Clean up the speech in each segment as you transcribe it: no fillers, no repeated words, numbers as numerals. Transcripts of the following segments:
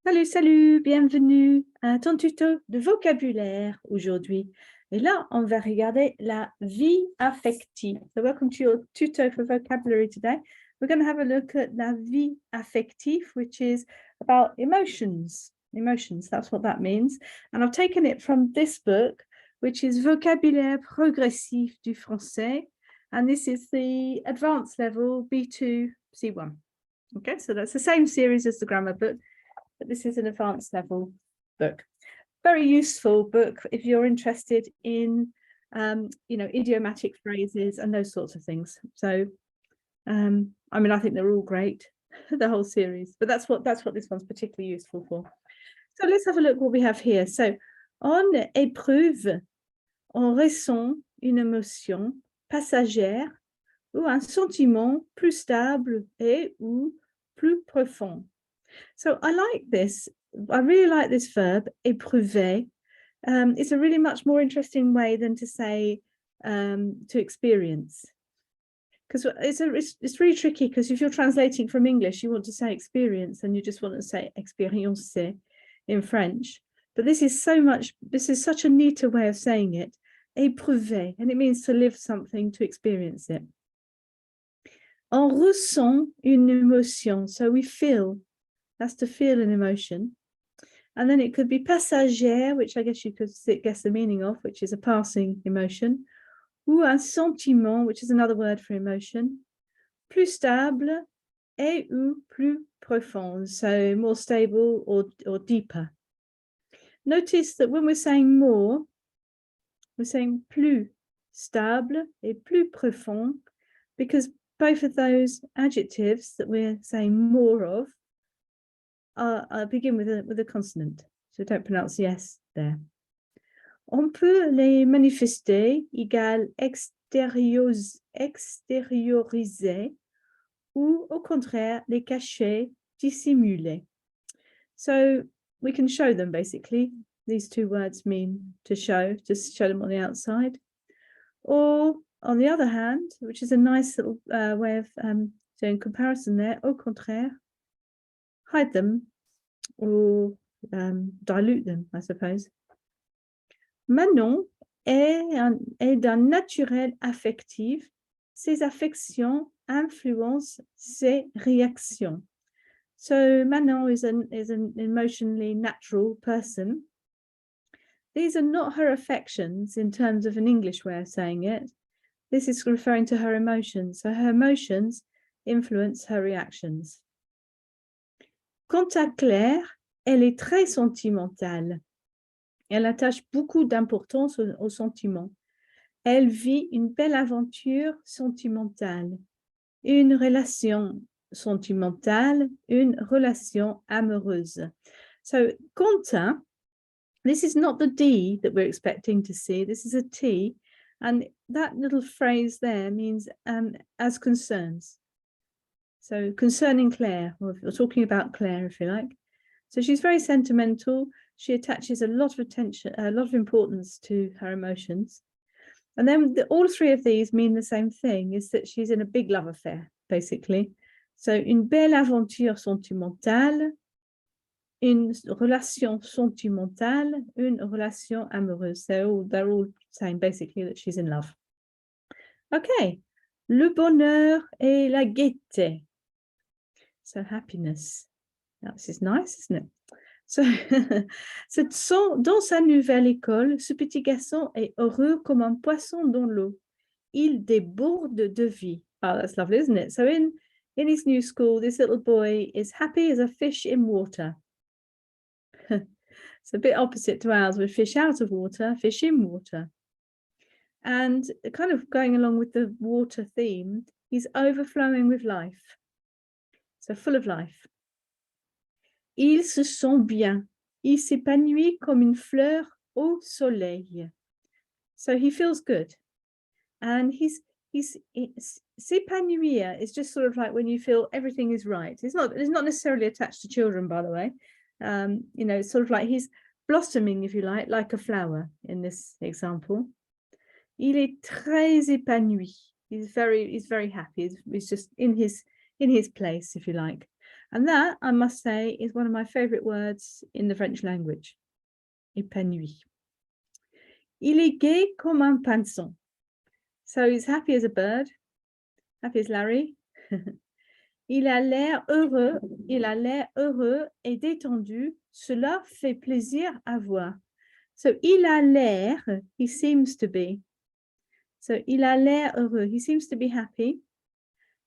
Salut, salut, bienvenue à ton tuto de vocabulaire aujourd'hui. Et là, on va regarder la vie affective. So welcome to your tuto for vocabulary today. We're going to have a look at la vie affective, which is about emotions. Emotions, that's what that means. And I've taken it from this book, which is Vocabulaire progressif du français. And this is the advanced level B2 C1. Okay, so that's the same series as the grammar book, but this is an advanced level book. Very useful book if you're interested in idiomatic phrases and those sorts of things. So I think they're all great, the whole series, but that's what this one's particularly useful for. So let's have a look what we have here. So on éprouve, on ressent une émotion passagère ou un sentiment plus stable et ou plus profond. So I like this. I really like this verb, éprouver. It's a really much more interesting way than to say to experience. Because it's really tricky, because if you're translating from English, you want to say experience and you just want to say expériencer in French. But this is such a neater way of saying it, éprouver, and it means to live something, to experience it. On ressent une émotion, so we feel. That's to feel an emotion. And then it could be passagère, which I guess you could guess the meaning of, which is a passing emotion. Ou un sentiment, which is another word for emotion. Plus stable et ou plus profond, so more stable or deeper. Notice that when we're saying more, we're saying plus stable et plus profond, because both of those adjectives that we're saying more of begin with a consonant, so don't pronounce the S there. On peut les manifester égale extérioriser ou au contraire les cacher, dissimuler. So we can show them basically. These two words mean to show, just show them on the outside. Or on the other hand, which is a nice little way of doing comparison there, au contraire, hide them or dilute them, I suppose. Manon est d'un naturel affectif. Ses affections influencent ses réactions. So Manon is an emotionally natural person. These are not her affections in terms of an English way of saying it. This is referring to her emotions. So her emotions influence her reactions. Quant à Claire, elle est très sentimentale. Elle attache beaucoup d'importance aux sentiments. Elle vit une belle aventure sentimentale, une relation sentimentale, une relation amoureuse. So, Quentin, this is not the D that we're expecting to see. This is a T, and that little phrase there means as concerns. So concerning Claire, or talking about Claire, if you like. So she's very sentimental. She attaches a lot of attention, a lot of importance to her emotions. And then all three of these mean the same thing, is that she's in a big love affair, basically. So une belle aventure sentimentale, une relation sentimentale, une relation amoureuse. So they're all saying basically that she's in love. Okay, le bonheur et la gaieté. So happiness. Now, this is nice, isn't it? So, dans sa nouvelle école, ce petit garçon est heureux comme un poisson dans l'eau. Il déborde de vie. Oh, that's lovely, isn't it? So in his new school, this little boy is happy as a fish in water. It's a bit opposite to ours, with fish out of water, fish in water. And kind of going along with the water theme, he's overflowing with life. So full of life. Il se sent bien. Il s'épanouit comme une fleur au soleil. So he feels good. And s'épanouir is just sort of like when you feel everything is right. It's not necessarily attached to children, by the way. It's sort of like he's blossoming, if you like a flower in this example. Il est très épanoui. He's very happy. He's just in his place, if you like. And that, I must say, is one of my favorite words in the French language. Épanoui. Il est gai comme un pinson. So he's happy as a bird, happy as Larry. Il a l'air heureux et détendu. Cela fait plaisir à voir. So, il a l'air, he seems to be. So, il a l'air heureux, he seems to be happy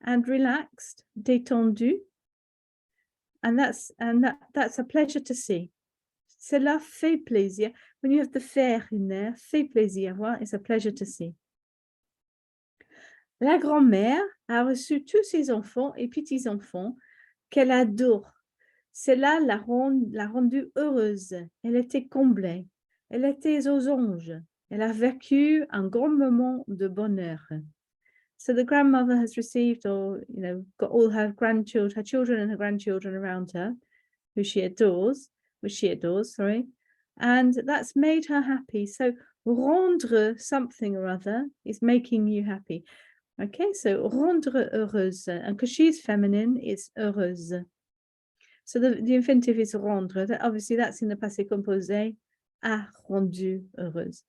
and relaxed, détendu. And that's a pleasure to see. Cela fait plaisir. When you have the faire in there, fait plaisir, well, it's a pleasure to see. La grand-mère a reçu tous ses enfants et petits-enfants qu'elle adore. Cela l'a rendue heureuse. Elle était comblée. Elle était aux anges. Elle a vécu un grand moment de bonheur. So the grandmother has received, or got all her children and her grandchildren around her, which she adores, and that's made her happy. So rendre something or other is making you happy. Okay, so rendre heureuse, and because she's feminine, it's heureuse. So the infinitive is rendre. Obviously, that's in the passé composé, a rendu heureuse.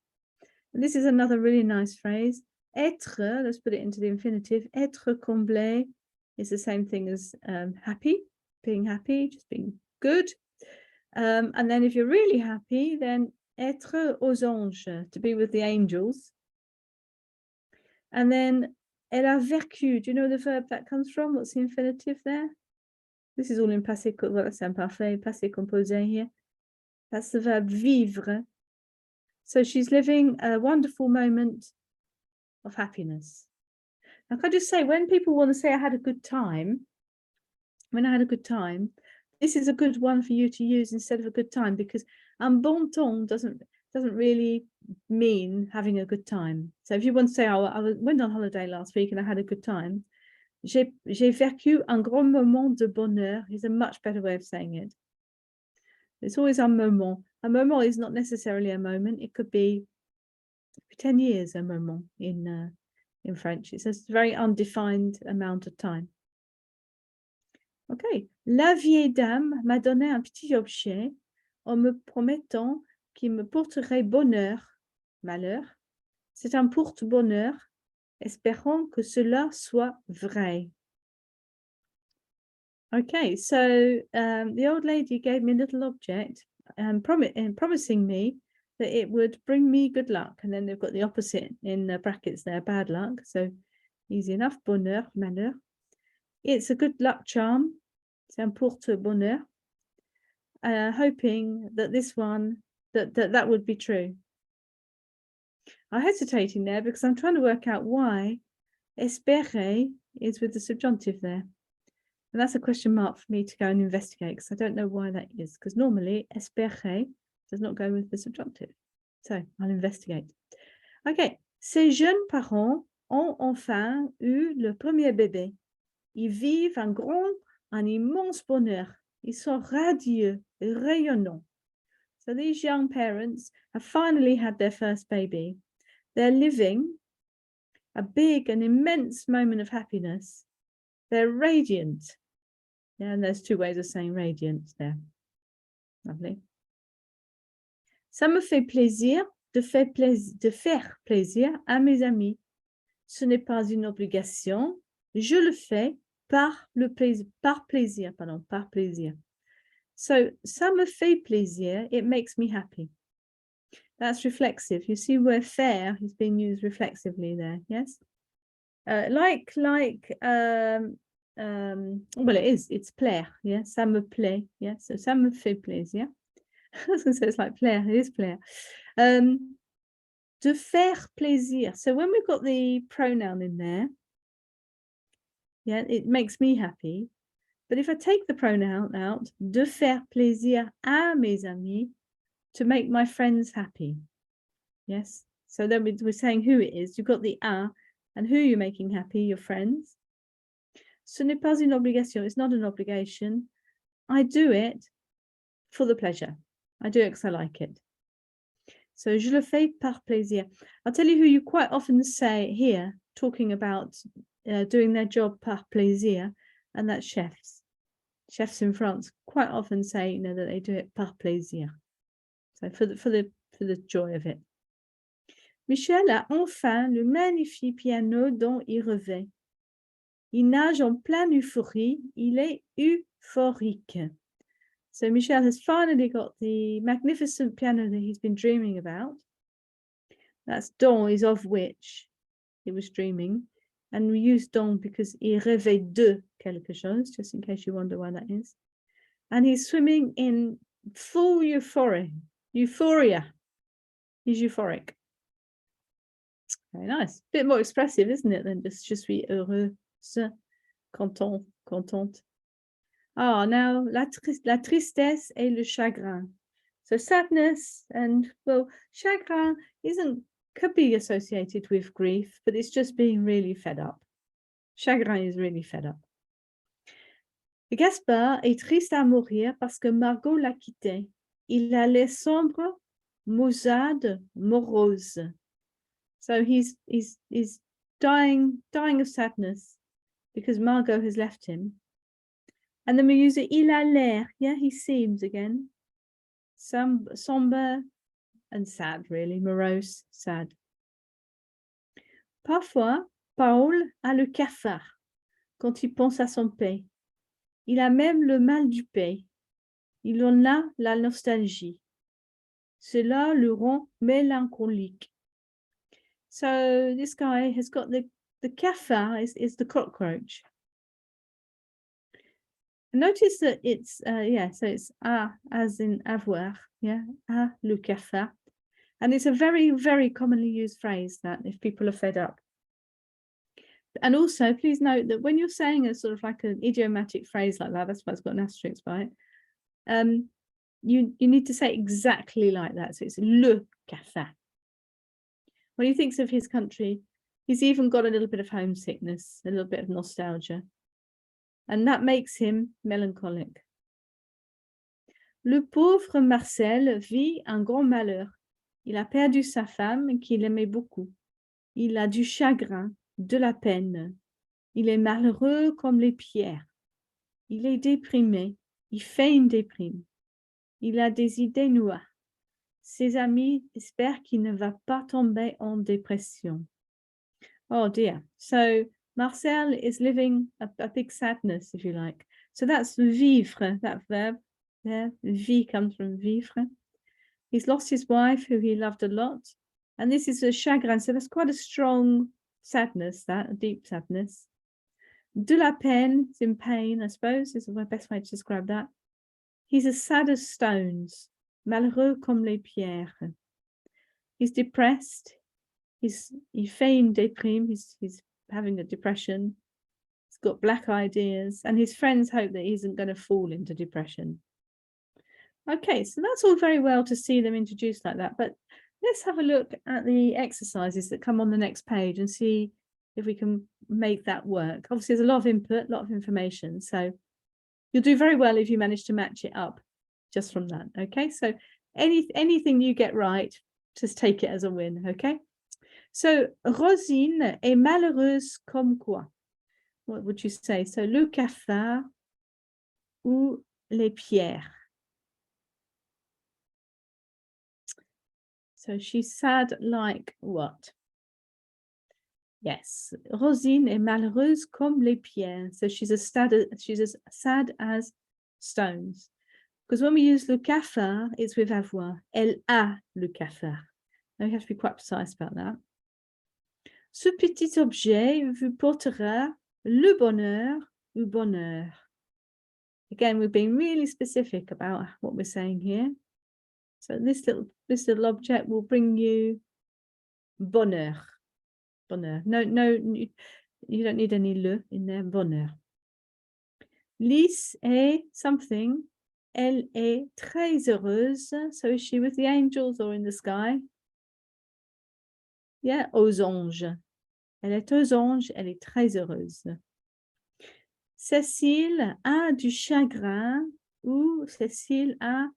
And this is another really nice phrase. Être, let's put it into the infinitive. Être comblé is the same thing as happy, being happy, just being good. And then if you're really happy, then être aux anges, to be with the angels. And then elle a vécu. Do you know the verb that comes from? What's the infinitive there? This is all in passé, well, that's imparfait, passé composé here. That's the verb vivre. So she's living a wonderful moment of happiness. Now, can I just say, when people want to say I had a good time, this is a good one for you to use instead of a good time, because un bon temps doesn't really mean having a good time. So if you want to say, oh, I went on holiday last week and I had a good time, j'ai vécu un grand moment de bonheur is a much better way of saying it. It's always un moment. A moment is not necessarily a moment. It could be 10 years, a moment in French. It's a very undefined amount of time. Okay. La vieille dame m'a donné un petit objet en me promettant qu'il me porterait bonheur, malheur. C'est un porte-bonheur, espérant que cela soit vrai. Okay, so the old lady gave me a little object and promising me that it would bring me good luck. And then they've got the opposite in brackets there, bad luck. So easy enough, bonheur, malheur. It's a good luck charm. C'est un porte-bonheur. Hoping that this one, that would be true. I'm hesitating there because I'm trying to work out why espérer is with the subjunctive there. And that's a question mark for me to go and investigate, because I don't know why that is, because normally espérer does not go with the subjunctive. So I'll investigate. Okay, ces jeunes parents ont enfin eu le premier bébé. Ils vivent un immense bonheur. Ils sont radieux et rayonnants. So these young parents have finally had their first baby. They're living a big and immense moment of happiness. They're radiant. Yeah, and there's two ways of saying radiant there. Lovely. Ça me fait plaisir de faire plaisir à mes amis. Ce n'est pas une obligation. Je le fais par plaisir. So, ça me fait plaisir, it makes me happy. That's reflexive. You see where faire is being used reflexively there, yes? Well, it's plaire, yeah? Ça me plaît, yeah? So, ça me fait plaisir. So it's like plaire, it is plaire. De faire plaisir. So when we've got the pronoun in there, yeah, it makes me happy. But if I take the pronoun out, de faire plaisir à mes amis, to make my friends happy. Yes. So then we're saying who it is. You've got the à, and who you're making happy, your friends. Ce n'est pas une obligation. It's not an obligation. I do it for the pleasure. I do it because I like it. So, je le fais par plaisir. I'll tell you who you quite often say here, talking about doing their job par plaisir, and that's chefs. chefs in France quite often say, that they do it par plaisir. So for the joy of it. Michel a enfin le magnifique piano dont il rêvait. Il nage en pleine euphorie. Il est euphorique. So Michel has finally got the magnificent piano that he's been dreaming about. That's dont is of which he was dreaming. And we use dont because il rêvait de quelque chose, just in case you wonder why that is. And he's swimming in full euphoria. He's euphoric. Very nice. A bit more expressive, isn't it, than just je suis heureuse, content, contente. Ah, now la tristesse et le chagrin. So sadness and, well, chagrin could be associated with grief, but it's just being really fed up. Chagrin is really fed up. Gaspard est triste à mourir parce que Margot l'a quitté. Il a les sombre, maussade, morose. So he's dying of sadness because Margot has left him. And then we use it, il a l'air, he seems again. Sombre and sad, really, morose, sad. Parfois, Paul a le cafard quand il pense à son pays. Il a même le mal du pays. Il en a la nostalgie. Cela le rend mélancolique. So this guy has got the cafard is the cockroach. Notice that it's so it's as in avoir, le cafard. And it's a very, very commonly used phrase that if people are fed up. And also, please note that when you're saying a sort of like an idiomatic phrase like that, that's why it's got an asterisk by it, you need to say exactly like that. So it's le cafard. When he thinks of his country, he's even got a little bit of homesickness, a little bit of nostalgia. And that makes him melancholic. Le pauvre Marcel vit un grand malheur. Il a perdu sa femme qu'il aimait beaucoup. Il a du chagrin, de la peine. Il est malheureux comme les pierres. Il est déprimé. Il fait une déprime. Il a des idées noires. Ses amis espèrent qu'il ne va pas tomber en dépression. Oh dear. So Marcel is living a big sadness, if you like. So that's vivre, that verb there. Vie comes from vivre. He's lost his wife, who he loved a lot. And this is a chagrin. So that's quite a strong sadness, a deep sadness. De la peine, is in pain, I suppose, is the best way to describe that. He's as sad as stones. Malheureux comme les pierres. He's depressed. Il fait une déprime. He's having a depression. He's got black ideas. And his friends hope that he isn't going to fall into depression. Okay, so that's all very well to see them introduced like that. But let's have a look at the exercises that come on the next page and see if we can make that work. Obviously, there's a lot of input, a lot of information. So you'll do very well if you manage to match it up just from that. Okay, so anything you get right, just take it as a win. Okay, so Rosine est malheureuse comme quoi? What would you say? So le cafard ou les pierres? So she's sad like what? Yes, Rosine est malheureuse comme les pierres. So she's as sad as stones. Because when we use le cafard, it's with avoir. Elle a le cafard. Now we have to be quite precise about that. Ce petit objet vous portera le bonheur ou bonheur. Again, we've been really specific about what we're saying here. So this little object will bring you bonheur. Bonheur. No, you don't need any le in there. Bonheur. Lys est something. Elle est très heureuse. So is she with the angels or in the sky? Yeah, aux anges. Elle est aux anges. Elle est très heureuse. Cécile a du chagrin ou Cécile a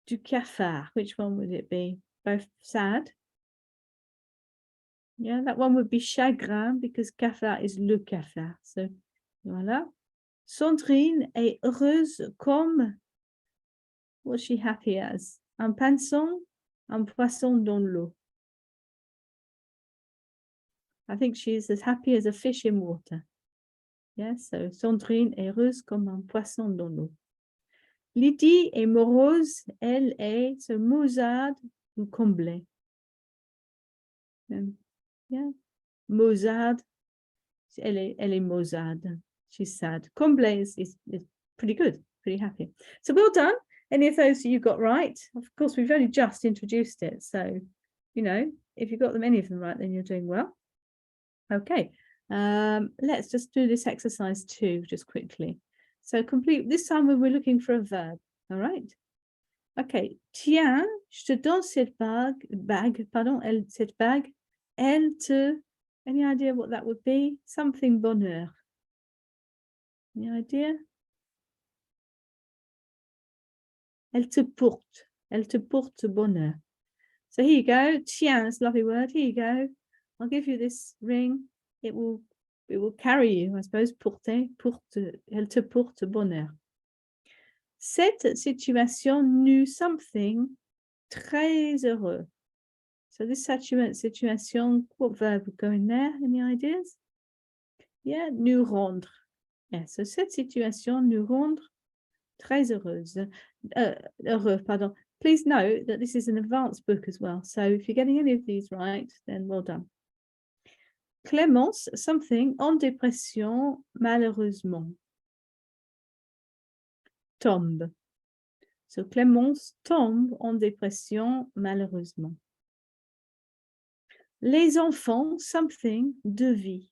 du cafard. Which one would it be? Both sad. Yeah, that one would be chagrin because cafard is le cafard. So, voilà. Sandrine est heureuse comme, what's she happy as? Un poisson dans l'eau. I think she's as happy as a fish in water. Yeah, so Sandrine est heureuse comme un poisson dans l'eau. Lydie est morose, elle est maussade ou comblée. Yeah, maussade, elle est maussade. She's sad. Comblée is pretty good, pretty happy. So well done. Any of those you got right? Of course, we've only just introduced it. So, you know, if you got any of them right, then you're doing well. Okay, let's just do this exercise 2 just quickly. So complete, this time we're looking for a verb, all right? Okay, tiens, je te donne cette bague, elle te, any idea what that would be? Something bonheur. Any idea? Elle te porte bonheur. So here you go, tiens, lovely word, here you go. I'll give you this ring. It will carry you, I suppose. Elle te porte bonheur. Cette situation nous something très heureux. So this situation, what verb would go in there? Any ideas? Yeah, nous rendre. Yeah, so cette situation nous rendre très heureuse. Heureux, pardon. Please note that this is an advanced book as well. So if you're getting any of these right, then well done. Clémence, something en dépression, malheureusement. Tombe. So Clémence tombe en dépression, malheureusement. Les enfants, something de vie.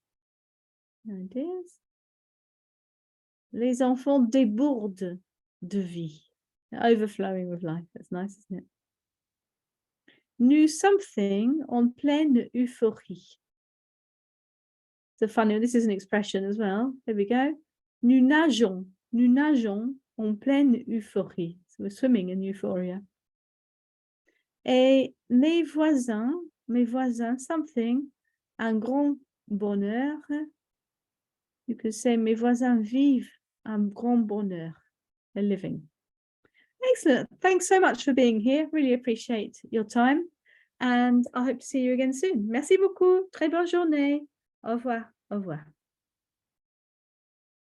Ideas? Les enfants débordent de vie. Overflowing with life. That's nice, isn't it? Nous something en pleine euphorie. So funny, this is an expression as well. There we go. Nous nageons en pleine euphorie. So we're swimming in euphoria. Et mes voisins, something, un grand bonheur. You could say mes voisins vivent un grand bonheur. They're living. Excellent. Thanks so much for being here. Really appreciate your time. And I hope to see you again soon. Merci beaucoup. Très bonne journée. Au revoir. Au revoir.